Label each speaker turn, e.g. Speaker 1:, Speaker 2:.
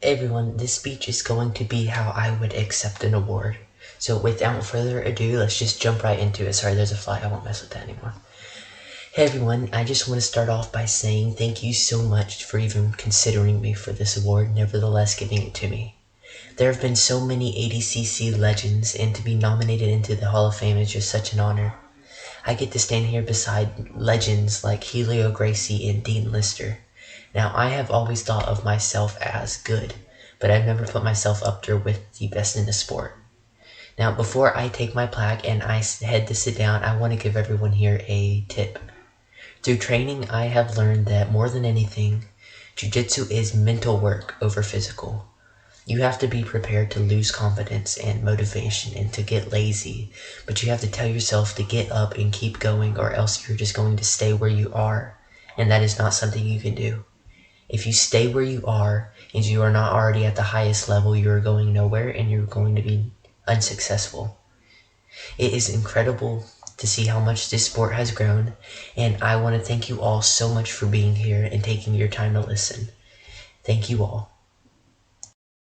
Speaker 1: Everyone, this speech is going to be how I would accept an award. So without further ado, let's just jump right into it. Sorry, there's a fly. I won't mess with that anymore. Hey everyone, I just want to start off by saying thank you so much for even considering me for this award, nevertheless giving it to me. There have been so many ADCC legends, and to be nominated into the Hall of Fame is just such an honor. I get to stand here beside legends like Helio Gracie and Dean Lister. Now, I have always thought of myself as good, but I've never put myself up there with the best in the sport. Now, before I take my plaque and I head to sit down, I want to give everyone here a tip. Through training, I have learned that more than anything, jiu-jitsu is mental work over physical. You have to be prepared to lose confidence and motivation and to get lazy, but you have to tell yourself to get up and keep going, or else you're just going to stay where you are, and that is not something you can do. If you stay where you are and you are not already at the highest level, you are going nowhere and you're going to be unsuccessful. It is incredible to see how much this sport has grown, and I want to thank you all so much for being here and taking your time to listen. Thank you all.